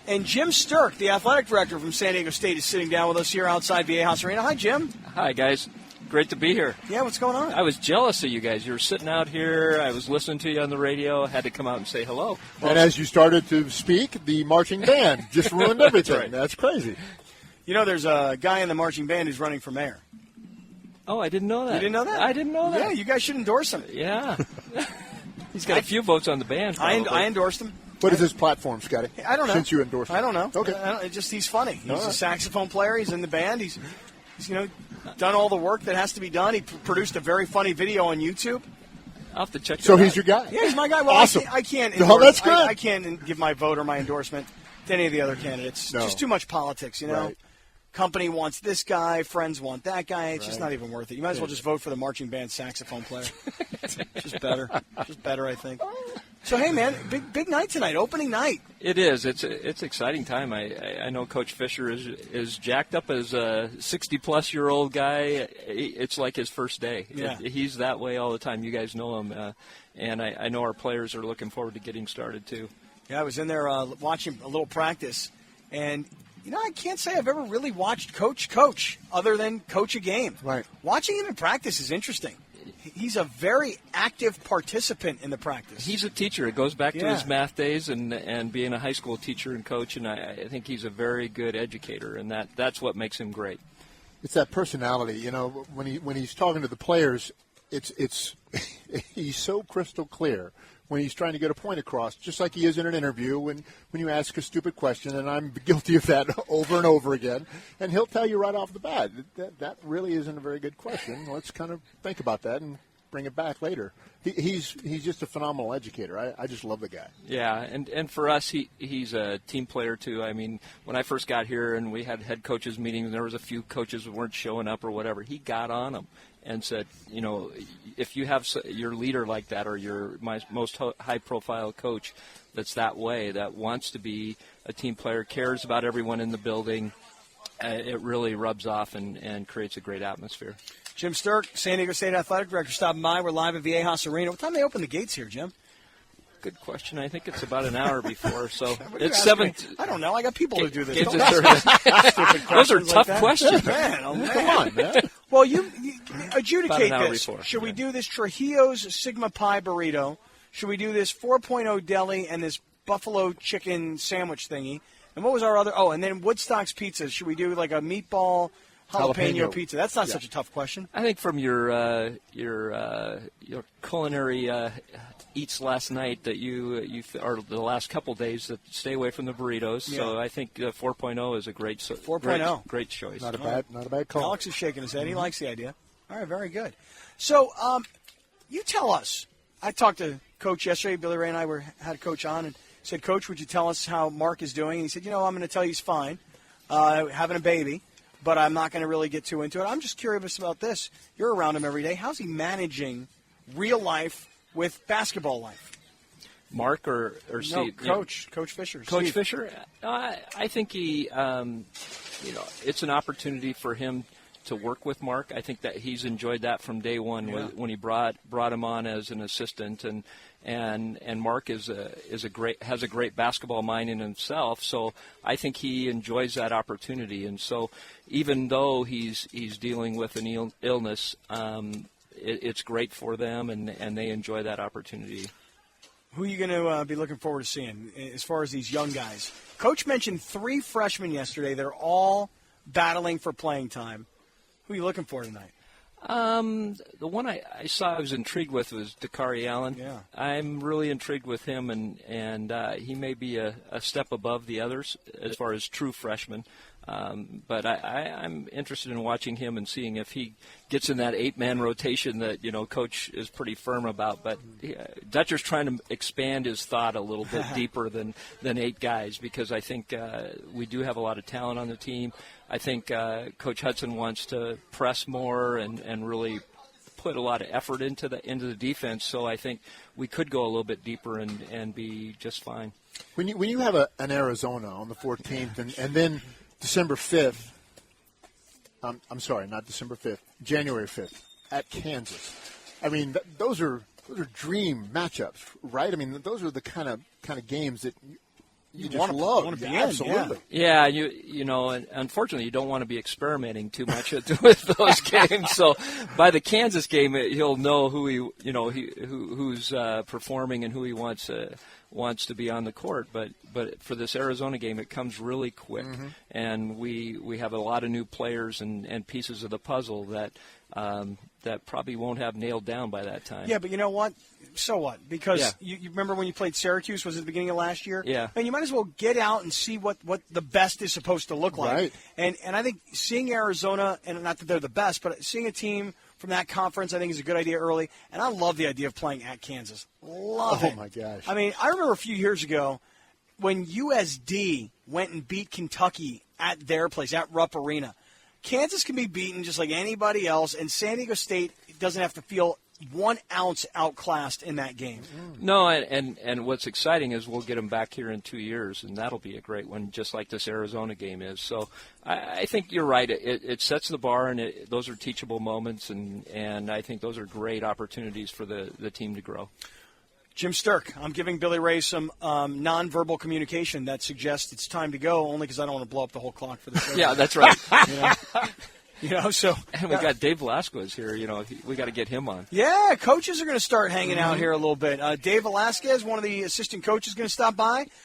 And Jim Sterk, the athletic director from San Diego State, is sitting down with us here outside Viejas Arena. Hi, Jim. Hi, guys. Great to be here. Yeah, what's going on? I was jealous of you guys. You were sitting out here. I was listening to you on the radio. Had to come out and say hello. And as you started to speak, the marching band just ruined everything. Right. That's crazy. You know, there's a guy in the marching band who's running for mayor. Oh, I didn't know that. You didn't know that? I didn't know that. Yeah, you guys should endorse him. Yeah. He's got a few votes on the band. I endorsed him. What is his platform, Scotty? I don't know. Since you endorsed him. I don't know. Okay. He's funny. He's a saxophone player. He's in the band. He's done all the work that has to be done. He produced a very funny video on YouTube. I'll have to check it So out. he's your guy. Yeah, he's my guy. Well, awesome. I can't No, that's good. I can't give my vote or my endorsement to any of the other candidates. No. Just too much politics, you know. Right. Company wants this guy, friends want that guy. It's just not even worth it. You might as well just vote for the marching band saxophone player. Just better. Just better, I think. So, hey, man, big night tonight, opening night. It is. It's exciting time. I know Coach Fisher is jacked up as a 60-plus-year-old guy. It's like his first day. Yeah. He's that way all the time. You guys know him. And I know our players are looking forward to getting started, too. Yeah, I was in there watching a little practice, and I can't say I've ever really watched Coach other than coach a game. Right. Watching him in practice is interesting. He's a very active participant in the practice. He's a teacher. It goes back to his math days and being a high school teacher and coach, and I think he's a very good educator, and that's what makes him great. It's that personality. When he's talking to the players, it's he's so crystal clear when he's trying to get a point across, just like he is in an interview when you ask a stupid question, and I'm guilty of that over and over again, and he'll tell you right off the bat, that really isn't a very good question. Let's kind of think about that and bring it back later. He's just a phenomenal educator. I just love the guy. Yeah, and for us, he's a team player, too. I mean, when I first got here and we had head coaches meetings, and there was a few coaches that weren't showing up or whatever, he got on them and said, if you have your leader like that or your most high-profile coach that's that way, that wants to be a team player, cares about everyone in the building, it really rubs off and creates a great atmosphere. Jim Sterk, San Diego State Athletic Director, stopping by. We're live at Viejas Arena. What time do they open the gates here, Jim? Good question. I think it's about an hour before. So it's 7. I don't know. I got people to do this. Those are tough questions. Man, Come on, man. Well, you adjudicate hour this. before. Should we do this Trujillo's Sigma Pie burrito? Should we do this 4.0 deli and this buffalo chicken sandwich thingy? And what was our other? Oh, and then Woodstock's Pizza. Should we do like a meatball jalapeno pizza? That's not such a tough question. I think from your culinary eats last night that or the last couple days that stay away from the burritos. Yeah. So I think 4.0 is a great 4.0 great choice. Not a bad call. Alex is shaking his head. He likes the idea. All right, very good. So you tell us. I talked to Coach yesterday. Billy Ray and I had Coach on and said, Coach, would you tell us how Mark is doing? And he said, I'm going to tell you he's fine, having a baby, but I'm not going to really get too into it. I'm just curious about this. You're around him every day. How's he managing real life with basketball life? Mark or Steve? Coach Fisher. Coach Steve. Fisher? I think he, it's an opportunity for him to work with Mark. I think that he's enjoyed that from day one when he brought him on as an assistant, and Mark has a great basketball mind in himself. So I think he enjoys that opportunity. And so even though he's dealing with an illness, it's great for them, and they enjoy that opportunity. Who are you going to be looking forward to seeing as far as these young guys? Coach mentioned 3 freshmen yesterday. They're all battling for playing time. Who are you looking for tonight? The one I saw I was intrigued with was Dakari Allen. Yeah. I'm really intrigued with him, and he may be a step above the others as far as true freshmen. But I'm interested in watching him and seeing if he gets in that 8-man rotation that Coach is pretty firm about. But Dutcher's trying to expand his thought a little bit deeper than 8 guys, because I think we do have a lot of talent on the team. I think Coach Hudson wants to press more and really put a lot of effort into the defense. So I think we could go a little bit deeper and be just fine. When you have an Arizona on the 14th and then December 5th, I'm sorry, not December 5th, January 5th at Kansas. I mean, those are dream matchups, right? I mean, those are the kind of games that you just want love. to be Absolutely. Yeah, you know, and unfortunately, you don't want to be experimenting too much with those games. So, by the Kansas game, he'll know who's performing and who he wants to be on the court. But for this Arizona game, it comes really quick, and we have a lot of new players and pieces of the puzzle that probably won't have nailed down by that time. Yeah, but you know what? So what? Because you remember when you played Syracuse, was it the beginning of last year? Yeah. And you might as well get out and see what the best is supposed to look like. Right. And I think seeing Arizona, and not that they're the best, but seeing a team from that conference I think is a good idea early. And I love the idea of playing at Kansas. Love it. Oh, my gosh. I mean, I remember a few years ago when USD went and beat Kentucky at their place, at Rupp Arena. Kansas can be beaten just like anybody else, and San Diego State doesn't have to feel 1 ounce outclassed in that game. No, and what's exciting is we'll get them back here in 2 years, and that'll be a great one, just like this Arizona game is. So I think you're right. It sets the bar, and those are teachable moments, and I think those are great opportunities for the team to grow. Jim Sterk, I'm giving Billy Ray some nonverbal communication that suggests it's time to go, only because I don't want to blow up the whole clock for the show. Yeah, that's right. So and we got Dave Velasquez here. We got to get him on. Yeah, coaches are going to start hanging out here a little bit. Dave Velasquez, one of the assistant coaches, is going to stop by.